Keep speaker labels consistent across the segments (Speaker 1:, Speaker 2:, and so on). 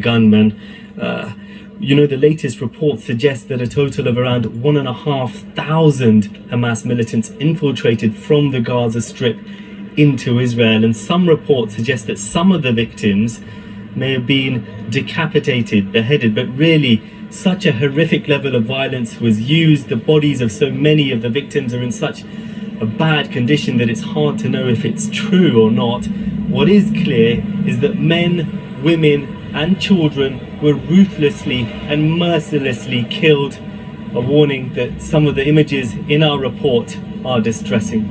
Speaker 1: gunmen. The latest report suggests that a total of around 1,500 Hamas militants infiltrated from the Gaza Strip into Israel, and some reports suggest that some of the victims may have been decapitated, beheaded, but really such a horrific level of violence was used. The bodies of so many of the victims are in such a bad condition that it's hard to know if it's true or not. What is clear is that men, women and children were ruthlessly and mercilessly killed. A warning that some of the images in our report are distressing.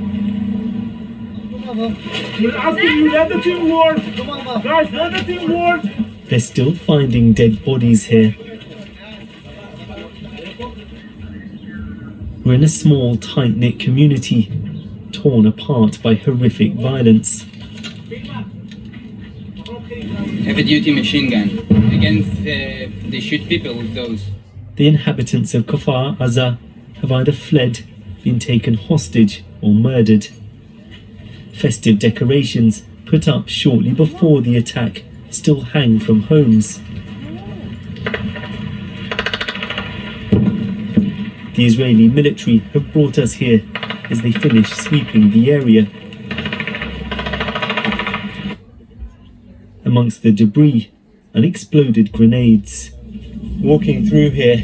Speaker 1: They're still finding dead bodies here. We're in a small, tight-knit community, torn apart by horrific violence.
Speaker 2: Heavy-duty machine gun. They shoot people with those.
Speaker 1: The inhabitants of Kfar Aza have either fled, been taken hostage, or murdered. Festive decorations put up shortly before the attack still hang from homes. The Israeli military have brought us here as they finish sweeping the area. Amongst the debris, unexploded grenades. Walking through here,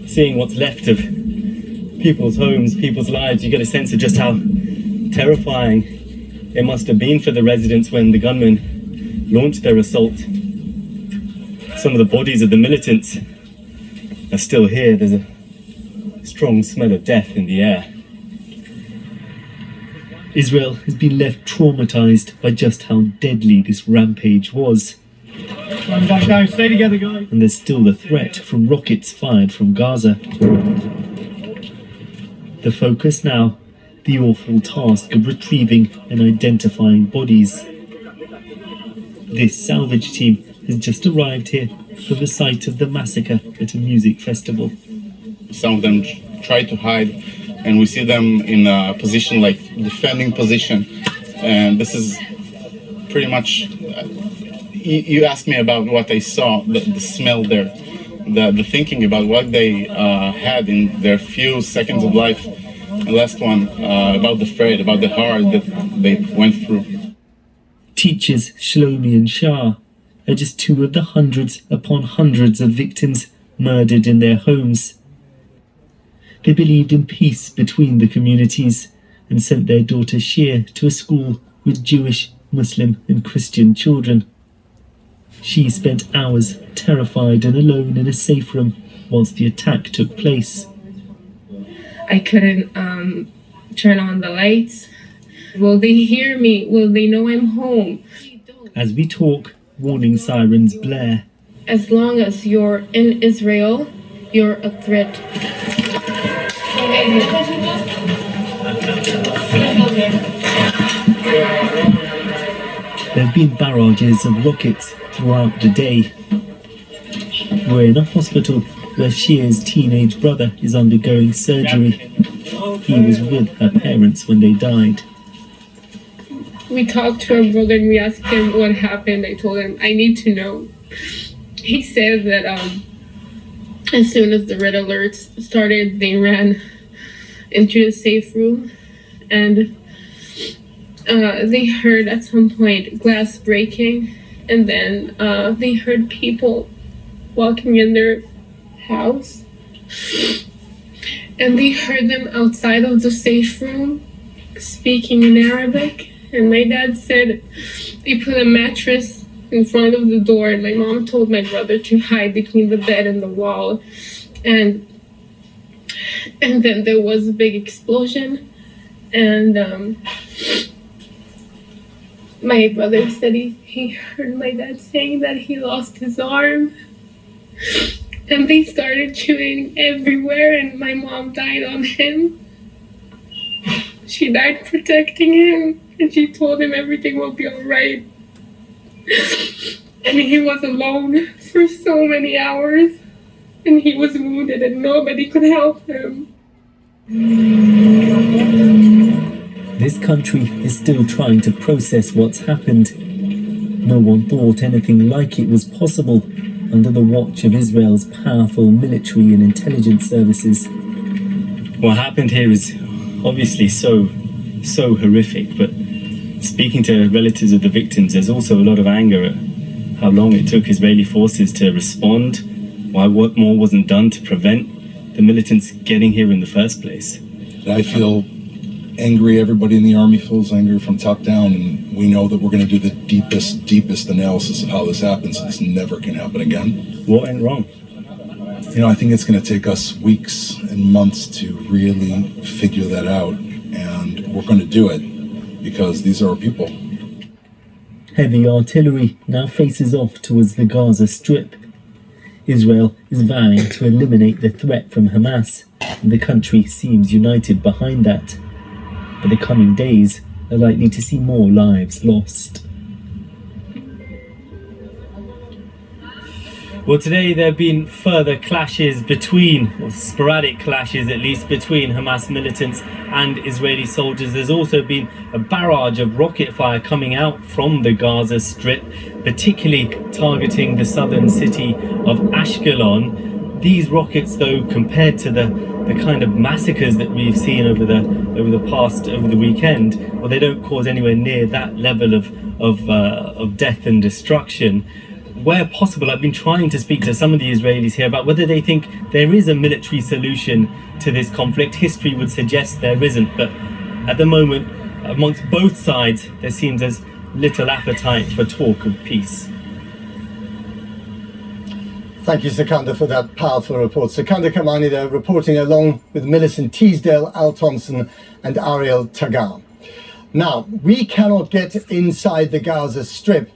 Speaker 1: seeing what's left of people's homes, people's lives, you get a sense of just how terrifying it must have been for the residents when the gunmen launched their assault. Some of the bodies of the militants are still here. There's a strong smell of death in the air. Israel has been left traumatized by just how deadly this rampage was.
Speaker 3: Guys, stay together, guys.
Speaker 1: And there's still the threat from rockets fired from Gaza. The focus now, the awful task of retrieving and identifying bodies. This salvage team has just arrived here for the site of the massacre at a music festival.
Speaker 4: Some of them try to hide, and we see them in a position like defending position. And this is pretty much, you asked me about what I saw, the smell there, the thinking about what they had in their few seconds of life. The last one, about the freight, about the horror that they went through.
Speaker 1: Teachers Shlomi and Shah are just two of the hundreds upon hundreds of victims murdered in their homes. They believed in peace between the communities and sent their daughter Shir to a school with Jewish, Muslim and Christian children. She spent hours terrified and alone in a safe room whilst the attack took place.
Speaker 5: I couldn't turn on the lights. Will they hear me? Will they know I'm home?
Speaker 1: As we talk, warning sirens blare.
Speaker 5: As long as you're in Israel, you're a threat.
Speaker 1: There have been barrages of rockets throughout the day. We're in a hospital where Shir's teenage brother is undergoing surgery. He was with her parents when they died.
Speaker 5: We talked to our brother and we asked him what happened. I told him, I need to know. He said that as soon as the red alerts started, they ran into the safe room and they heard at some point glass breaking, and then they heard people walking in their house, and they heard them outside of the safe room speaking in Arabic. And my dad said they put a mattress in front of the door, and my mom told my brother to hide between the bed and the wall, and then there was a big explosion, and my brother said he heard my dad saying that he lost his arm, and they started shooting everywhere, and my mom died on him. She died protecting him, and she told him everything will be all right. And he was alone for so many hours, and he was wounded and nobody could help him.
Speaker 1: This country is still trying to process what's happened. No one thought anything like it was possible under the watch of Israel's powerful military and intelligence services. What happened here is obviously so horrific, but speaking to relatives of the victims, there's also a lot of anger at how long it took Israeli forces to respond, why what more wasn't done to prevent the militants getting here in the first place.
Speaker 6: I feel angry. Everybody in the army feels angry from top down, and we know that we're going to do the deepest analysis of how this happens. This never can happen again.
Speaker 1: What went wrong?
Speaker 6: I think it's going to take us weeks and months to really figure that out, and we're going to do it because these are our people.
Speaker 1: Heavy artillery now faces off towards the Gaza Strip. Israel is vowing to eliminate the threat from Hamas, and the country seems united behind that. But the coming days are likely to see more lives lost. Well, today there have been further clashes or sporadic clashes at least, between Hamas militants and Israeli soldiers. There's also been a barrage of rocket fire coming out from the Gaza Strip, particularly targeting the southern city of Ashkelon. These rockets, though, compared to the kind of massacres that we've seen over the weekend, well, they don't cause anywhere near that level of death and destruction. Where possible, I've been trying to speak to some of the Israelis here about whether they think there is a military solution to this conflict. History would suggest there isn't, but at the moment, amongst both sides, there seems there's little appetite for talk of peace.
Speaker 7: Thank you, Sikander, for that powerful report. Sikander Kamani there, reporting along with Millicent Teasdale, Al Thompson and Ariel Tagar. Now, we cannot get inside the Gaza Strip.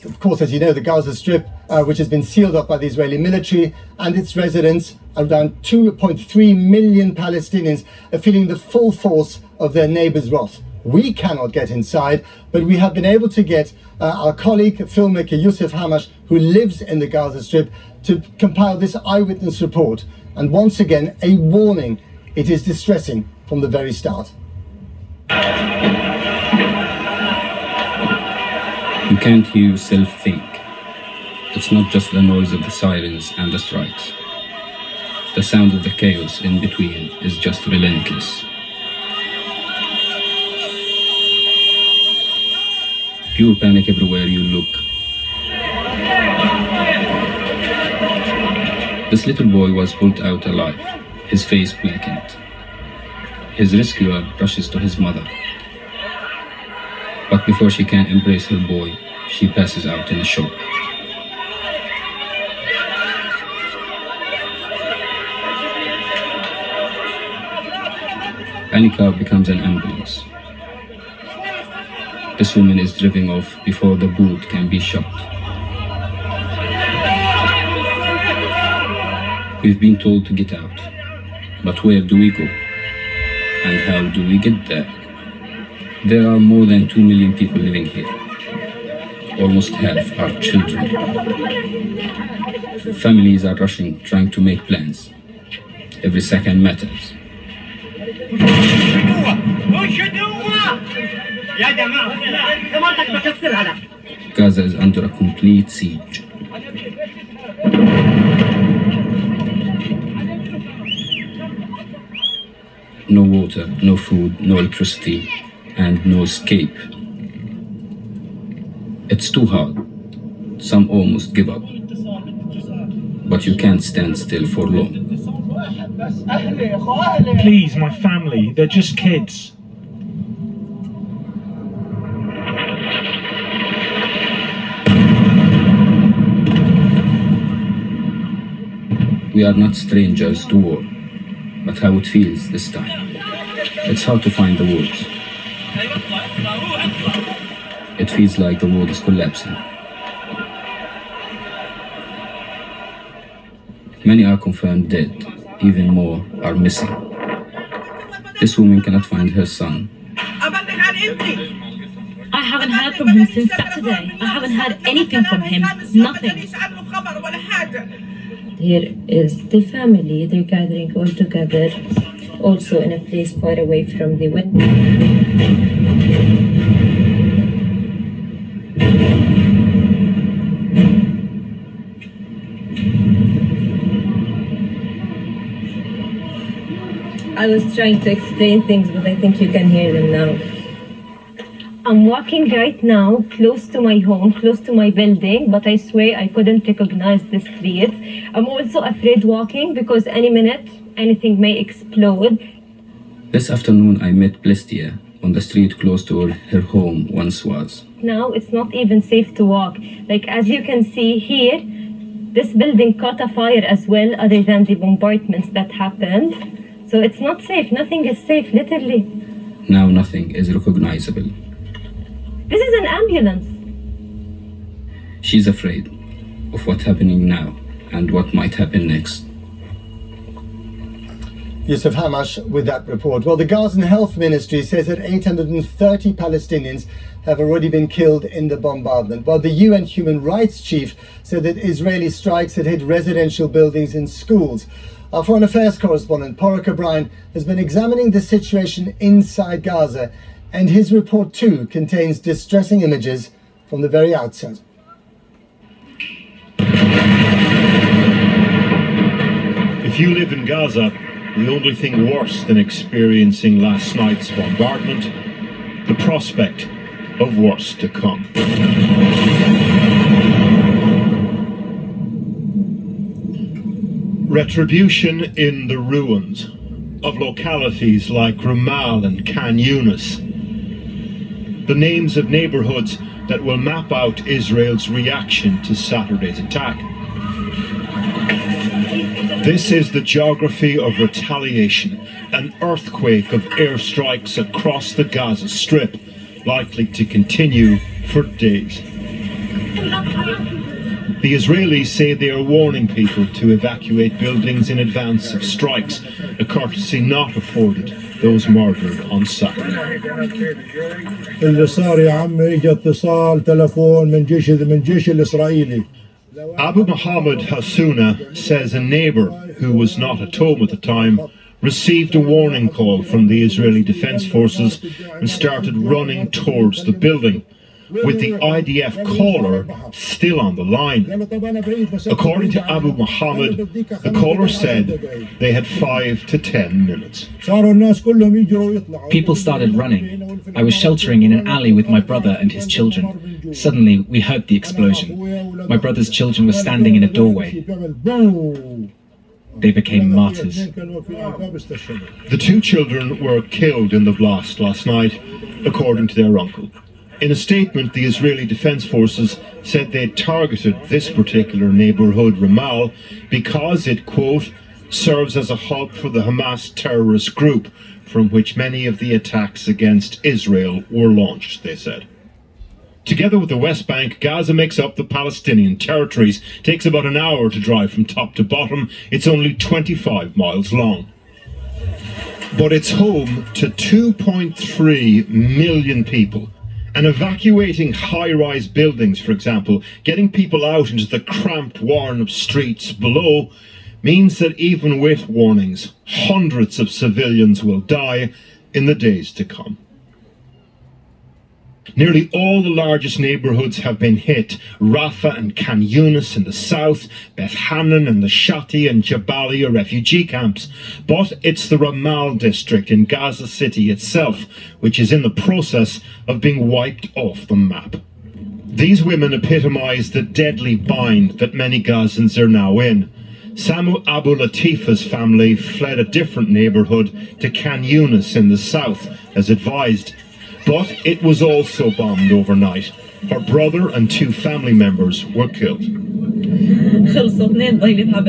Speaker 7: Of course, as you know, the Gaza Strip, which has been sealed up by the Israeli military and its residents, around 2.3 million Palestinians are feeling the full force of their neighbors' wrath. We cannot get inside, but we have been able to get our colleague, filmmaker Youssef Hamash, who lives in the Gaza Strip, to compile this eyewitness report. And once again, a warning. It is distressing from the very start.
Speaker 8: You can't hear yourself think. It's not just the noise of the sirens and the strikes. The sound of the chaos in between is just relentless. Pure panic everywhere you look. This little boy was pulled out alive, his face blackened. His rescuer rushes to his mother. But before she can embrace her boy, she passes out in a shock. Any car becomes an ambulance. This woman is driven off before the boot can be shut. We've been told to get out, but where do we go? And how do we get there? There are more than 2 million people living here. Almost half are children. Families are rushing, trying to make plans. Every second matters. Gaza is under a complete siege. No water, no food, no electricity, and no escape. It's too hard. Some almost give up. But you can't stand still for long.
Speaker 3: Please, my family, they're just kids.
Speaker 8: We are not strangers to war, but how it feels this time. It's hard to find the words. It feels like the world is collapsing. Many are confirmed dead, even more are missing. This woman cannot find her son.
Speaker 9: I haven't heard from him since Saturday. I haven't heard anything from him. Nothing.
Speaker 10: Here is the family. They're gathering all together, also in a place far away from the window. I was trying to explain things, but I think you can hear them now. I'm walking right now close to my home, close to my building, but I swear I couldn't recognize the streets. I'm also afraid walking because any minute anything may explode.
Speaker 8: This afternoon I met Plestia on the street close to where her home once was.
Speaker 10: Now it's not even safe to walk. Like as you can see here, this building caught a fire as well, other than the bombardments that happened. So it's not safe, nothing is safe, literally.
Speaker 8: Now nothing is recognizable.
Speaker 10: This is an ambulance.
Speaker 8: She's afraid of what's happening now and what might happen next.
Speaker 7: Yusuf Hamash with that report. Well, the Gazan Health Ministry says that 830 Palestinians have already been killed in the bombardment, while the UN Human Rights Chief said that Israeli strikes had hit residential buildings and schools. Our Foreign Affairs correspondent, Porrick O'Brien, has been examining the situation inside Gaza, and his report too contains distressing images from the very outset.
Speaker 11: If you live in Gaza, the only thing worse than experiencing last night's bombardment, the prospect of worse to come. Retribution in the ruins of localities like Ramal and Khan Yunis. The names of neighborhoods that will map out Israel's reaction to Saturday's attack. This is the geography of retaliation, an earthquake of airstrikes across the Gaza Strip, likely to continue for days. The Israelis say they are warning people to evacuate buildings in advance of strikes, a courtesy not afforded those murdered on Saturday.
Speaker 12: اللي صار يا عمي اجى اتصال تلفون من جيش الإسرائيلي.
Speaker 11: Abu Muhammad Hassouna says a neighbour, who was not at home at the time, received a warning call from the Israeli Defense Forces and started running towards the building, with the IDF caller still on the line. According to Abu Muhammad, the caller said they had 5 to 10 minutes.
Speaker 13: People started running. I was sheltering in an alley with my brother and his children. Suddenly, we heard the explosion. My brother's children were standing in a doorway. They became martyrs.
Speaker 11: The 2 children were killed in the blast last night, according to their uncle. In a statement, the Israeli Defense Forces said they targeted this particular neighborhood, Ramal, because it, quote, serves as a hub for the Hamas terrorist group, from which many of the attacks against Israel were launched, they said. Together with the West Bank, Gaza makes up the Palestinian territories. It takes about an hour to drive from top to bottom. It's only 25 miles long. But it's home to 2.3 million people. And evacuating high-rise buildings, for example, getting people out into the cramped, worn-up streets below, means that even with warnings, hundreds of civilians will die in the days to come. Nearly all the largest neighbourhoods have been hit. Rafah and Khan Yunis in the south, Beth Hanan and the Shati and Jabalia refugee camps. But it's the Ramal district in Gaza City itself, which is in the process of being wiped off the map. These women epitomise the deadly bind that many Gazans are now in. Samu Abu Latifa's family fled a different neighbourhood to Khan Yunis in the south, as advised. But it was also bombed overnight. Her brother and 2 family members were killed.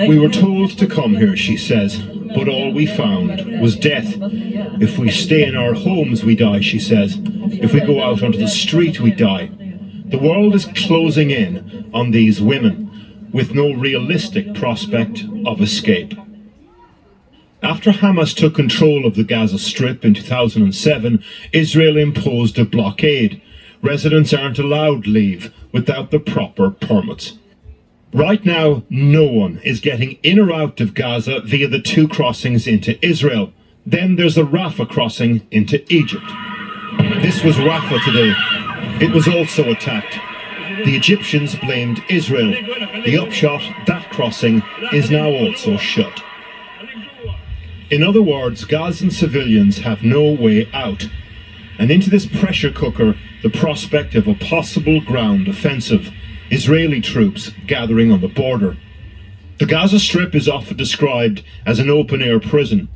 Speaker 11: We were told to come here, she says, but all we found was death. If we stay in our homes, we die, she says. If we go out onto the street, we die. The world is closing in on these women, with no realistic prospect of escape. After Hamas took control of the Gaza Strip in 2007, Israel imposed a blockade. Residents aren't allowed leave without the proper permits. Right now, no one is getting in or out of Gaza via the 2 crossings into Israel. Then there's the Rafah crossing into Egypt. This was Rafah today. It was also attacked. The Egyptians blamed Israel. The upshot, that crossing is now also shut. In other words, Gazan civilians have no way out. And into this pressure cooker, the prospect of a possible ground offensive, Israeli troops gathering on the border. The Gaza Strip is often described as an open-air prison.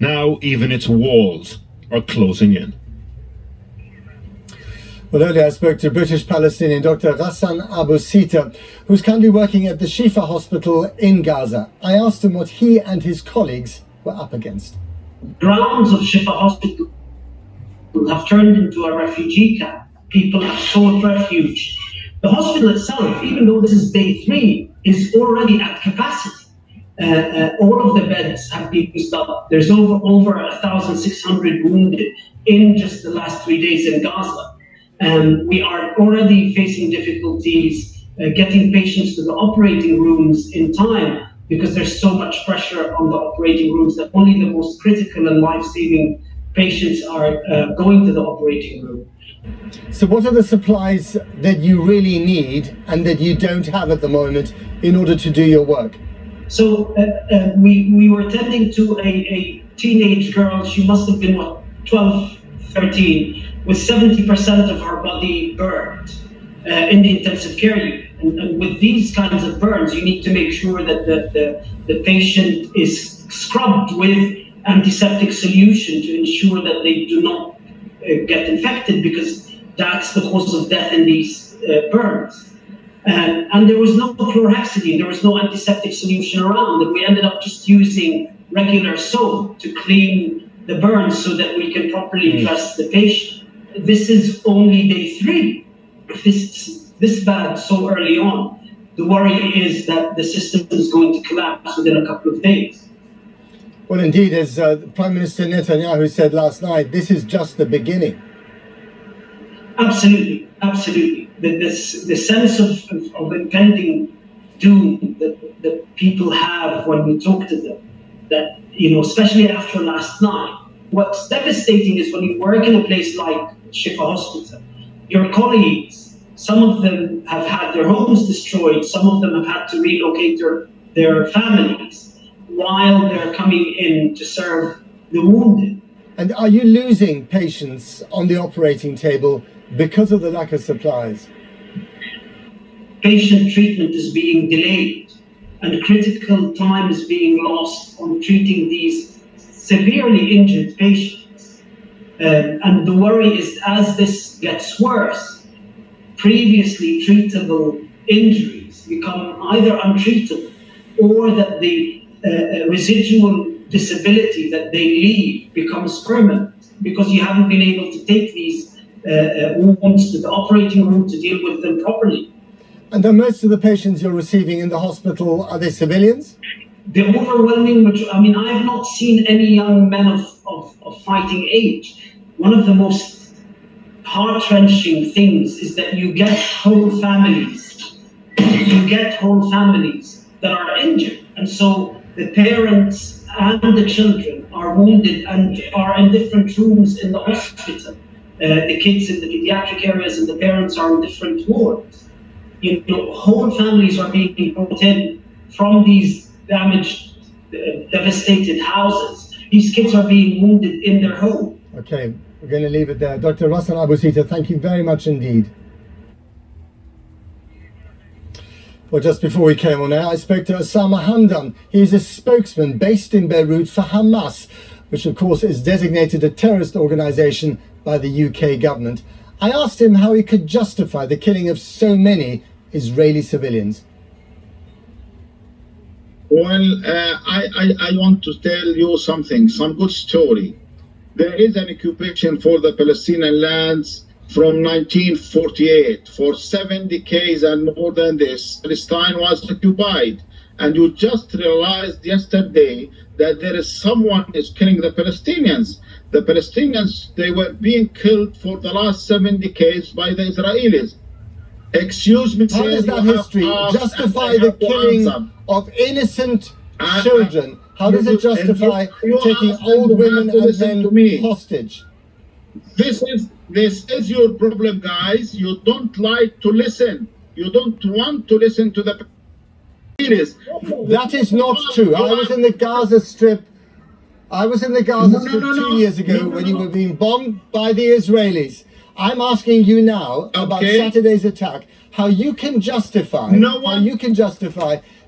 Speaker 11: Now even its walls are closing in.
Speaker 7: Well, earlier I spoke to British Palestinian Dr. Ghassan Abu Sita, who's currently working at the Shifa hospital in Gaza. I asked him what he and his colleagues were up against.
Speaker 14: Grounds of Shifa hospital have turned into a refugee camp. People have sought refuge. The hospital itself, even though this is day 3, is already at capacity. All of the beds have been used up. There's over 1,600 wounded in just the last 3 days in Gaza. We are already facing difficulties getting patients to the operating rooms in time because there's so much pressure on the operating rooms that only the most critical and life-saving patients are going to the operating room.
Speaker 7: So what are the supplies that you really need and that you don't have at the moment in order to do your work?
Speaker 14: So we were tending to a teenage girl. She must have been, 12, 13, with 70% of her body burned in the intensive care unit. And with these kinds of burns, you need to make sure that the patient is scrubbed with antiseptic solution to ensure that they do not get infected, because that's the cause of death in these burns. And there was no chlorhexidine, there was no antiseptic solution around, and we ended up just using regular soap to clean the burns so that we can properly dress the patient. This is only day 3. If this bad so early on, the worry is that the system is going to collapse within a couple of days.
Speaker 7: Well, indeed, as Prime Minister Netanyahu said last night, this is just the beginning.
Speaker 14: Absolutely, absolutely. The sense of impending doom that people have when we talk to them, that, especially after last night, what's devastating is when you work in a place like Shifa Hospital, your colleagues, some of them have had their homes destroyed, some of them have had to relocate their families while they're coming in to serve the wounded.
Speaker 7: And are you losing patients on the operating table because of the lack of supplies?
Speaker 14: Patient treatment is being delayed, and critical time is being lost on treating these severely injured patients. And the worry is, as this gets worse, previously treatable injuries become either untreatable, or that the residual disability that they leave becomes permanent, because you haven't been able to take these wounds to the operating room to deal with them properly.
Speaker 7: And are most of the patients you're receiving in the hospital, are they civilians?
Speaker 14: The overwhelming majority, I have not seen any young men of fighting age. One of the most heart-wrenching things is that you get whole families. You get whole families that are injured. And so the parents and the children are wounded and are in different rooms in the hospital. The kids in the pediatric areas and the parents are in different wards. Whole families are being brought in from these damaged, devastated houses. These kids are being wounded in their home.
Speaker 7: Okay, we're going to leave it there. Dr. Ghassan Abu Sita, thank you very much indeed. Well, just before we came on air, I spoke to Osama Hamdan. He's a spokesman based in Beirut for Hamas, which of course is designated a terrorist organization by the UK government. I asked him how he could justify the killing of so many Israeli civilians.
Speaker 15: Well, I want to tell you some good story. There is an occupation for the Palestinian lands from 1948. For 7 decades and more than this, Palestine was occupied. And you just realized yesterday that there is someone is killing the Palestinians. The Palestinians, they were being killed for the last 7 decades by the Israelis. Excuse me,
Speaker 7: how does that history justify the killing of innocent children? How does it justify taking old women and men hostage?
Speaker 15: This is your problem, guys. You don't like to listen. You don't want to listen to the Israelis.
Speaker 7: That is not true. I was in the Gaza Strip I was in the Gaza Strip
Speaker 15: No,
Speaker 7: 2 years ago when you were being bombed by the Israelis. I'm asking you now about Saturday's attack, how you can justify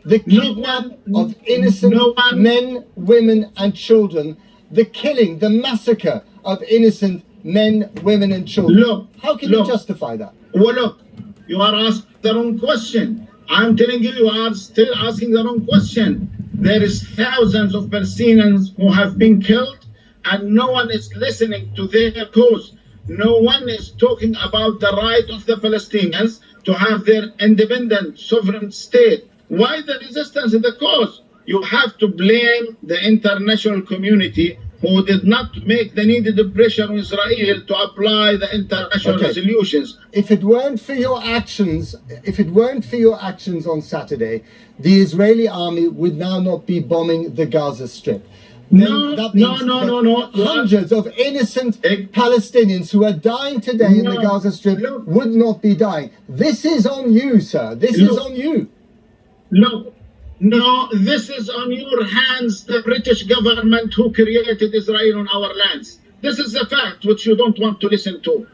Speaker 7: the kidnap of innocent men, women and children, the killing, the massacre of innocent men, women and children. How can you justify that?
Speaker 15: Well, look, you are asking the wrong question. I'm telling you, you are still asking the wrong question. There is thousands of Palestinians who have been killed and no one is listening to their cause. No one is talking about the right of the Palestinians to have their independent sovereign state. Why the resistance is the cause? You have to blame the international community who did not make the needed pressure on Israel to apply the international resolutions.
Speaker 7: If it weren't for your actions, on Saturday, the Israeli army would now not be bombing the Gaza Strip.
Speaker 15: No.
Speaker 7: Hundreds of innocent Palestinians who are dying today in the Gaza Strip would not be dying. This is on you, sir. This is on you.
Speaker 15: No, this is on your hands, the British government who created Israel on our lands. This is a fact which you don't want to listen to.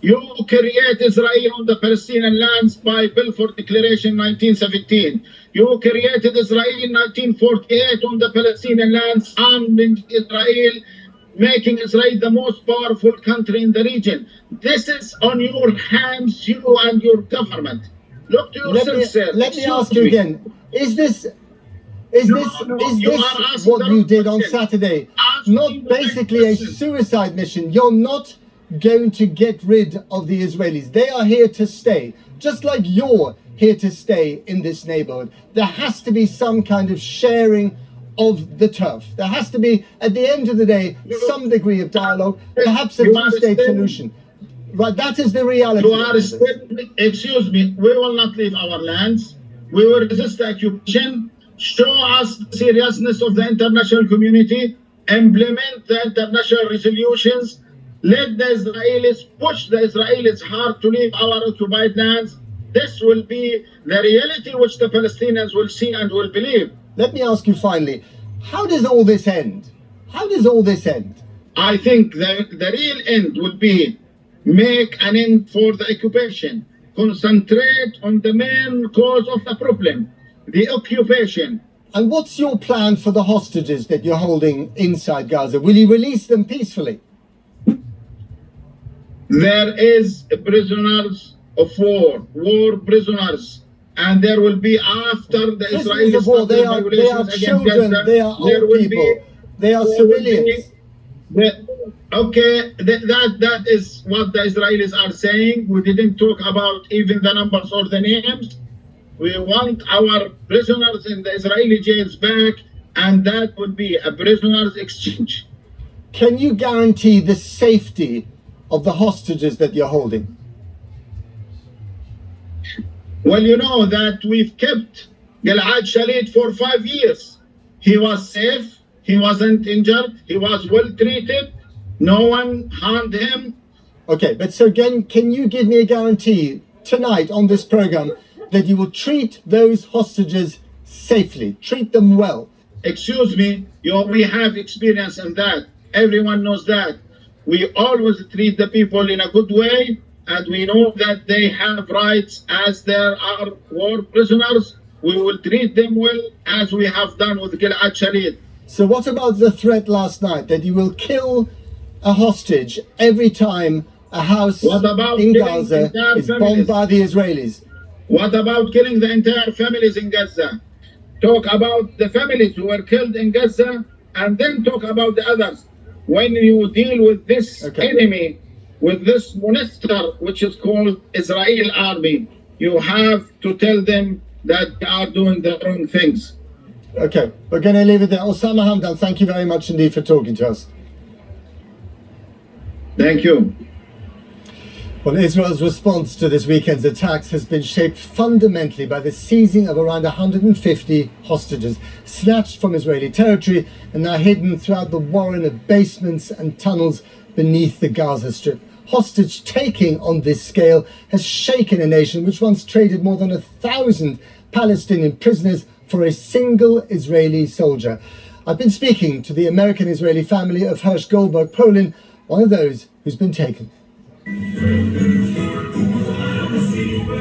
Speaker 15: You create Israel on the Palestinian lands by Balfour Declaration 1917. You created Israel in 1948 on the Palestinian lands, arming Israel, making Israel the most powerful country in the region. This is on your hands, you and your government. Look to yourself, sir.
Speaker 7: Let me ask you again. Is this what you did on Saturday? Not basically a suicide mission. You're not going to get rid of the Israelis. They are here to stay, just like you're here to stay in this neighborhood. There has to be some kind of sharing of the turf. There has to be, at the end of the day, some degree of dialogue, perhaps a two-state solution. Right, that is the reality.
Speaker 15: Excuse me, we will not leave our lands. We will resist the occupation. Show us the seriousness of the international community. Implement the international resolutions. Let the Israelis push the Israelis hard to leave our occupied lands. This will be the reality which the Palestinians will see and will believe.
Speaker 7: Let me ask you finally, how does all this end? How does all this end?
Speaker 15: I think the real end will be make an end for the occupation. Concentrate on the main cause of the problem, the occupation.
Speaker 7: And what's your plan for the hostages that you're holding inside Gaza? Will you release them peacefully?
Speaker 15: There is prisoners of war prisoners, and there will be after the Israelis
Speaker 7: war. They are children, they are old people, they are civilians.
Speaker 15: Okay, that is what the Israelis are saying. We didn't talk about even the numbers or the names. We want our prisoners in the Israeli jails back, and that would be a prisoners exchange.
Speaker 7: Can you guarantee the safety of the hostages that you're holding?
Speaker 15: Well, you know that we've kept Gilad Shalit for 5 years. He was safe, he wasn't injured, he was well treated, no one harmed him.
Speaker 7: Okay, but so again, can you give me a guarantee tonight on this program that you will treat those hostages safely, treat them well?
Speaker 15: Excuse me, we have experience in that. Everyone knows that. We always treat the people in a good way, and we know that they have rights as there are war prisoners. We will treat them well as we have done with Gilad Shalit.
Speaker 7: So what about the threat last night that you will kill a hostage every time a house in Gaza is bombed by the Israelis?
Speaker 15: What about killing the entire families in Gaza? Talk about the families who were killed in Gaza and then talk about the others. When you deal with this enemy, with this monster which is called Israel army, you have to tell them that they are doing the wrong things.
Speaker 7: Okay, we're going to leave it there. Osama Hamdan, thank you very much indeed for talking to us.
Speaker 15: Thank you.
Speaker 7: Well, Israel's response to this weekend's attacks has been shaped fundamentally by the seizing of around 150 hostages snatched from Israeli territory and now hidden throughout the warren of basements and tunnels beneath the Gaza Strip. Hostage taking on this scale has shaken a nation which once traded more than 1,000 Palestinian prisoners for a single Israeli soldier. I've been speaking to the American-Israeli family of Hirsch Goldberg Polin, one of those who's been taken.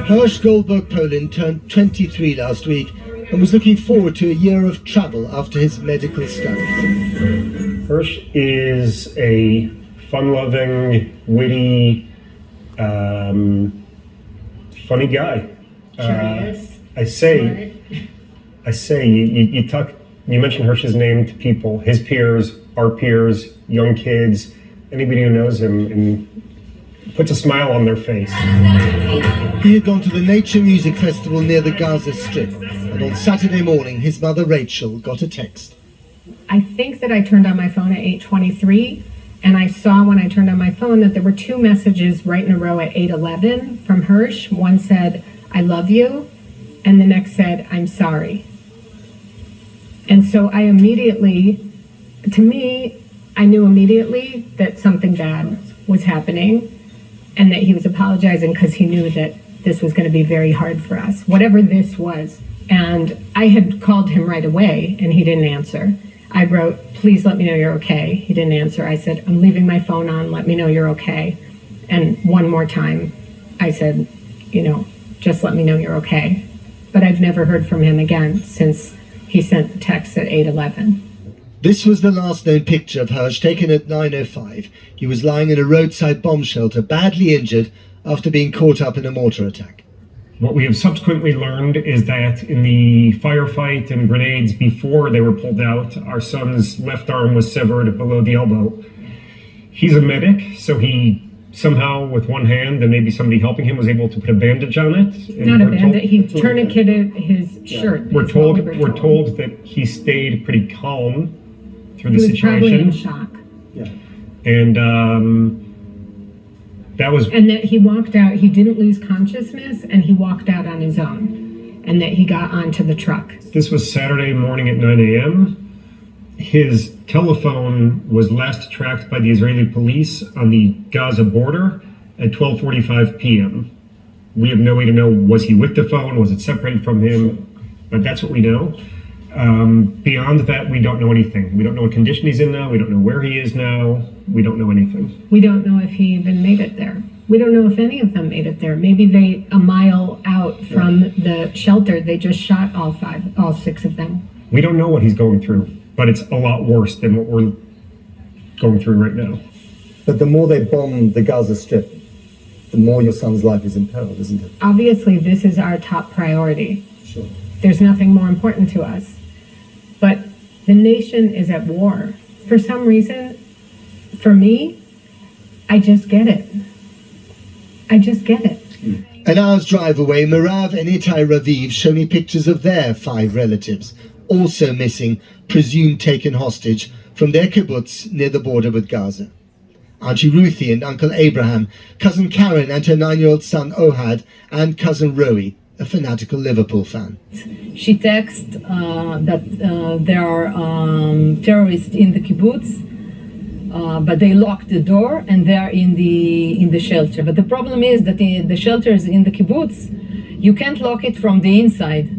Speaker 7: Hirsch Goldberg Polin turned 23 last week and was looking forward to a year of travel after his medical studies.
Speaker 16: Hirsch is a fun-loving, witty, funny guy. I say, you mention Hirsch's name to people, his peers, our peers, young kids, anybody who knows him, and puts a smile on their face.
Speaker 7: He had gone to the Nature Music Festival near the Gaza Strip, and on Saturday morning his mother Rachel got a text.
Speaker 17: I think that I turned on my phone at 8:23, and I saw when I turned on my phone that there were two messages right in a row at 8:11 from Hirsch. One said, "I love you," and the next said, "I'm sorry." And so I immediately, I knew immediately that something bad was happening and that he was apologizing because he knew that this was going to be very hard for us, whatever this was. And I had called him right away and he didn't answer. I wrote, "Please let me know you're okay." He didn't answer. I said, "I'm leaving my phone on, let me know you're okay." And one more time, I said, "Just let me know you're okay." But I've never heard from him again since he sent the text at 8:11.
Speaker 7: This was the last known picture of Hirsch, taken at 9:05. He was lying in a roadside bomb shelter, badly injured after being caught up in a mortar attack.
Speaker 16: What we have subsequently learned is that in the firefight and grenades before they were pulled out, our son's left arm was severed below the elbow. He's a medic, so he somehow, with one hand and maybe somebody helping him, was able to put a bandage on it. And
Speaker 17: Not a bandage, he tourniqueted his shirt.
Speaker 16: We're told that he stayed pretty calm through the
Speaker 17: He was
Speaker 16: situation.
Speaker 17: probably in shock.
Speaker 16: And that was.
Speaker 17: And that he walked out, he didn't lose consciousness, and he walked out on his own, and that he got onto the truck.
Speaker 16: This was Saturday morning at 9 a.m. His telephone was last tracked by the Israeli police on the Gaza border at 12:45 p.m. We have no way to know, was he with the phone? Was it separated from him? But that's what we know. Beyond that, we don't know anything. We don't know what condition he's in now. We don't know where he is now. We don't know anything.
Speaker 17: We don't know if he even made it there. We don't know if any of them made it there. Maybe a mile out from the shelter, they just shot all six of them.
Speaker 16: We don't know what he's going through, but it's a lot worse than what we're going through right now.
Speaker 7: But the more they bomb the Gaza Strip, the more your son's life is in peril, isn't it?
Speaker 17: Obviously, this is our top priority.
Speaker 7: Sure.
Speaker 17: There's nothing more important to us. But the nation is at war. For some reason, for me, I just get it. I just get it.
Speaker 7: An hour's drive away, Mirav and Itai Raviv show me pictures of their 5 relatives, also missing, presumed taken hostage, from their kibbutz near the border with Gaza. Auntie Ruthie and Uncle Abraham, Cousin Karen and her 9-year-old son Ohad, and Cousin Rowie, a fanatical Liverpool fan.
Speaker 18: She texted that there are terrorists in the kibbutz, but they locked the door and they are in the shelter. But the problem is that the shelters in the kibbutz, you can't lock it from the inside.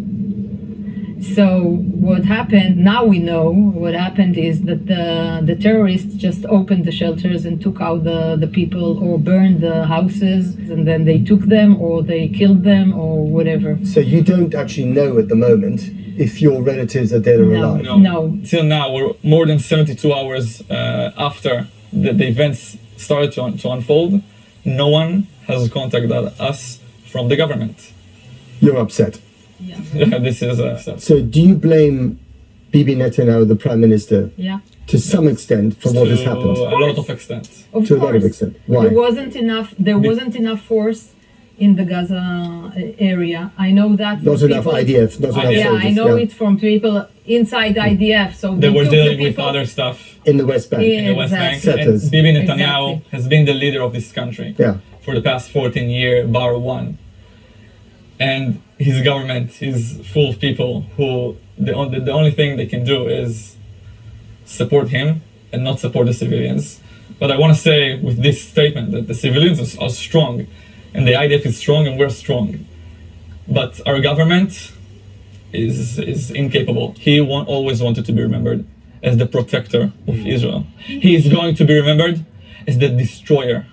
Speaker 18: So what happened, now we know, what happened is that the terrorists just opened the shelters and took out the people, or burned the houses, and then they took them or they killed them or whatever.
Speaker 7: So you don't actually know at the moment if your relatives are dead or alive?
Speaker 18: No.
Speaker 19: Till now, we're more than 72 hours after the events started to unfold. No one has contacted us from the government.
Speaker 7: You're upset?
Speaker 19: Yeah, this is
Speaker 7: So do you blame Bibi Netanyahu, the Prime Minister, to some extent for what has happened?
Speaker 19: To a lot of extent.
Speaker 7: To a lot of extent. Why?
Speaker 18: There wasn't enough force in the Gaza area. I know that.
Speaker 7: Not enough IDF, not enough soldiers.
Speaker 18: I know it from people inside IDF. So
Speaker 19: they were dealing with other stuff.
Speaker 7: In the West Bank.
Speaker 19: In the West Bank. And Bibi Netanyahu has been the leader of this country for the past 14 years, bar one. And his government is full of people who the only thing they can do is support him and not support the civilians. But I want to say with this statement that the civilians are strong and the IDF is strong and we're strong. But our government is incapable. He always wanted to be remembered as the protector of Israel. He is going to be remembered as the destroyer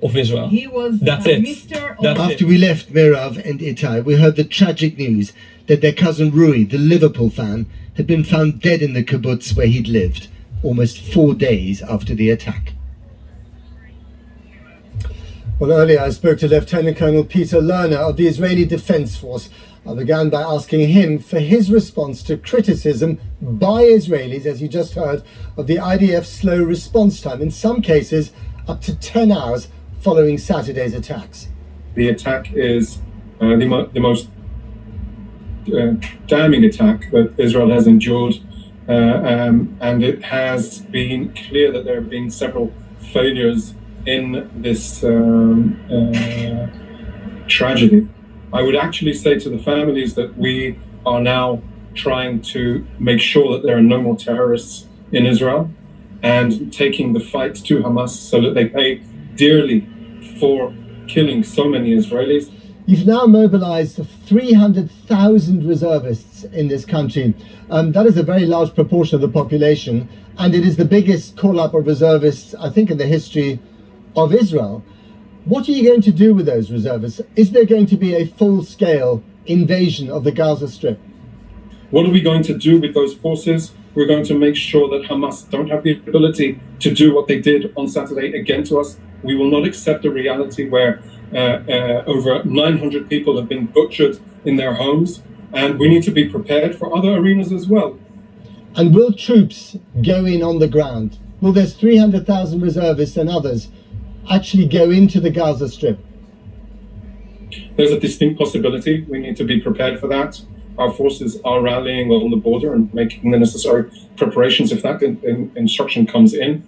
Speaker 19: of Israel.
Speaker 18: He was
Speaker 19: That's it.
Speaker 20: After we left Mirav and Itai, we heard the tragic news that their cousin Rui, the Liverpool fan, had been found dead in the kibbutz where he'd lived, almost 4 days after the attack.
Speaker 7: Well, earlier I spoke to Lieutenant Colonel Peter Lerner of the Israeli Defense Force. I began by asking him for his response to criticism by Israelis, as you just heard, of the IDF's slow response time, in some cases up to 10 hours following Saturday's attacks.
Speaker 21: The attack is the most damning attack that Israel has endured, and it has been clear that there have been several failures in this tragedy. I would actually say to the families that we are now trying to make sure that there are no more terrorists in Israel and taking the fight to Hamas so that they pay dearly for killing so many Israelis.
Speaker 7: You've now mobilized 300,000 reservists in this country. That is a very large proportion of the population, and it is the biggest call-up of reservists, I think, in the history of Israel. What are you going to do with those reservists? Is there going to be a full-scale invasion of the Gaza Strip?
Speaker 21: What are we going to do with those forces? We're going to make sure that Hamas don't have the ability to do what they did on Saturday again to us. We will not accept a reality where over 900 people have been butchered in their homes, and we need to be prepared for other arenas as well.
Speaker 7: And will troops go in on the ground? Will those 300,000 reservists and others actually go into the Gaza Strip?
Speaker 21: There's a distinct possibility. We need to be prepared for that. Our forces are rallying on the border and making the necessary preparations if that instruction comes in.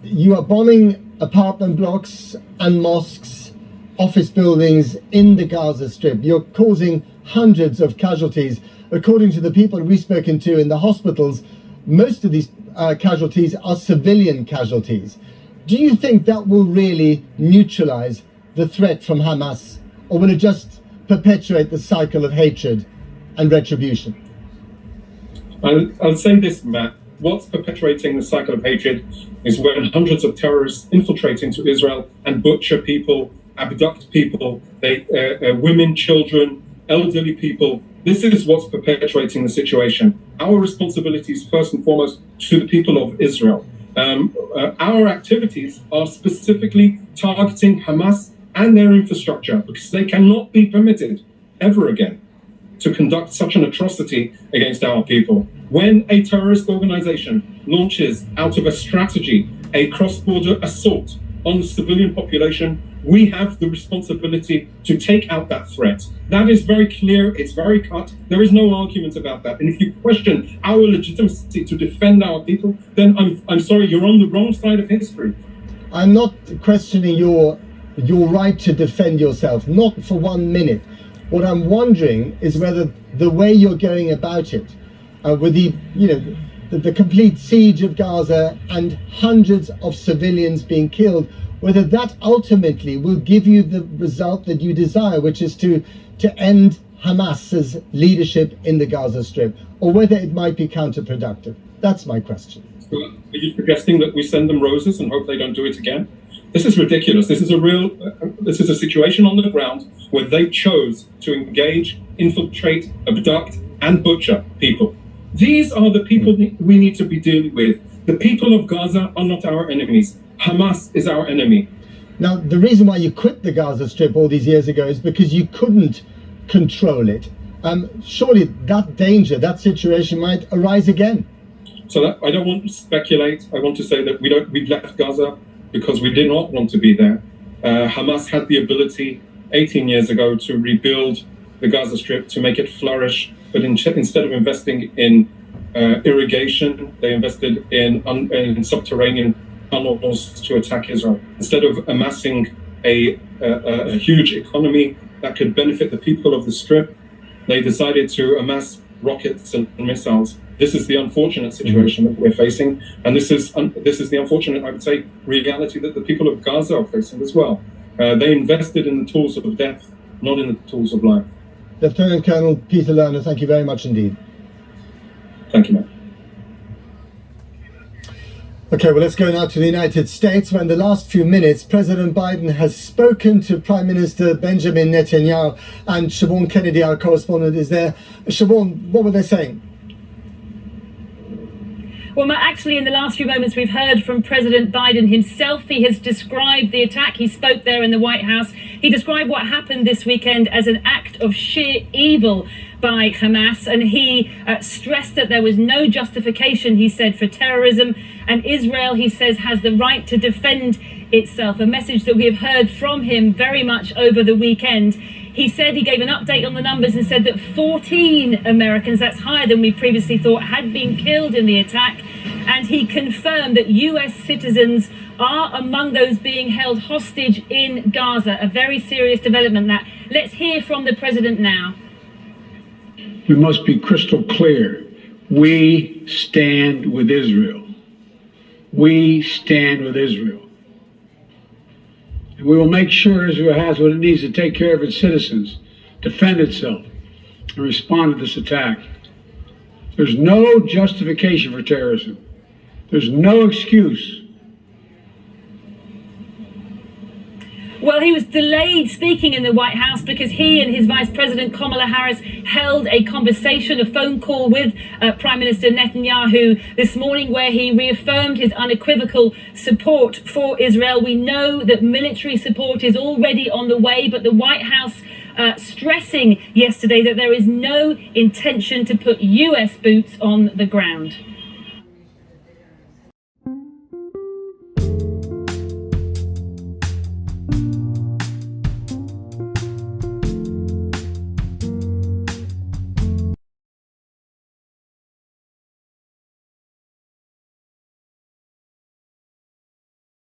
Speaker 7: You are bombing apartment blocks and mosques, office buildings in the Gaza Strip. You're causing hundreds of casualties. According to the people we've spoken to in the hospitals, most of these casualties are civilian casualties. Do you think that will really neutralize the threat from Hamas, or will it just perpetuate the cycle of hatred and retribution?
Speaker 21: I'll say this, Matt. What's perpetuating the cycle of hatred is when hundreds of terrorists infiltrate into Israel and butcher people, abduct people, women, children, elderly people. This is what's perpetuating the situation. Our responsibility is first and foremost to the people of Israel. Our activities are specifically targeting Hamas and their infrastructure because they cannot be permitted ever again to conduct such an atrocity against our people. When a terrorist organization launches out of a strategy a cross-border assault on the civilian population, we have the responsibility to take out that threat. That is very clear, it's very cut, there is no argument about that. And if you question our legitimacy to defend our people, then I'm sorry, you're on the wrong side of history.
Speaker 7: I'm not questioning your right to defend yourself, not for 1 minute. What I'm wondering is whether the way you're going about it, with the complete siege of Gaza and hundreds of civilians being killed, whether that ultimately will give you the result that you desire, which is to end Hamas's leadership in the Gaza Strip, or whether it might be counterproductive. That's my question.
Speaker 21: Are you suggesting that we send them roses and hope they don't do it again? This is ridiculous. This is a situation on the ground where they chose to engage, infiltrate, abduct, and butcher people. These are the people we need to be dealing with. The people of Gaza are not our enemies. Hamas is our enemy.
Speaker 7: Now, the reason why you quit the Gaza Strip all these years ago is because you couldn't control it. Surely that danger, that situation might arise again.
Speaker 21: So I don't want to speculate. I want to say that we left Gaza because we did not want to be there. Hamas had the ability 18 years ago to rebuild the Gaza Strip, to make it flourish, but instead of investing in irrigation, they invested in subterranean tunnels to attack Israel. Instead of amassing a huge economy that could benefit the people of the Strip, they decided to amass rockets and missiles. This is the unfortunate situation that we're facing, and this is the unfortunate, I would say, reality that the people of Gaza are facing as well. They invested in the tools of death, not in the tools of life.
Speaker 7: Lieutenant Colonel Peter Lerner, thank you very much indeed.
Speaker 21: Thank you, Matt.
Speaker 7: Okay, well, let's go now to the United States, where in the last few minutes, President Biden has spoken to Prime Minister Benjamin Netanyahu, and Siobhan Kennedy, our correspondent, is there. Siobhan, what were they saying?
Speaker 9: Well, actually, in the last few moments, we've heard from President Biden himself. He has described the attack. He spoke there in the White House. He described what happened this weekend as an act of sheer evil by Hamas, and he stressed that there was no justification, he said, for terrorism, and Israel, he says, has the right to defend itself, a message that we have heard from him very much over the weekend. He said, he gave an update on the numbers and said that 14 Americans, that's higher than we previously thought, had been killed in the attack. And he confirmed that US citizens are among those being held hostage in Gaza. A very serious development that. Let's hear from the president now.
Speaker 2: We must be crystal clear. We stand with Israel. We stand with Israel. And we will make sure Israel has what it needs to take care of its citizens, defend itself, and respond to this attack. There's no justification for terrorism. There's no excuse.
Speaker 9: Well, he was delayed speaking in the White House because he and his Vice President Kamala Harris held a conversation, a phone call with Prime Minister Netanyahu this morning, where he reaffirmed his unequivocal support for Israel. We know that military support is already on the way, but the White House stressing yesterday that there is no intention to put US boots on the ground.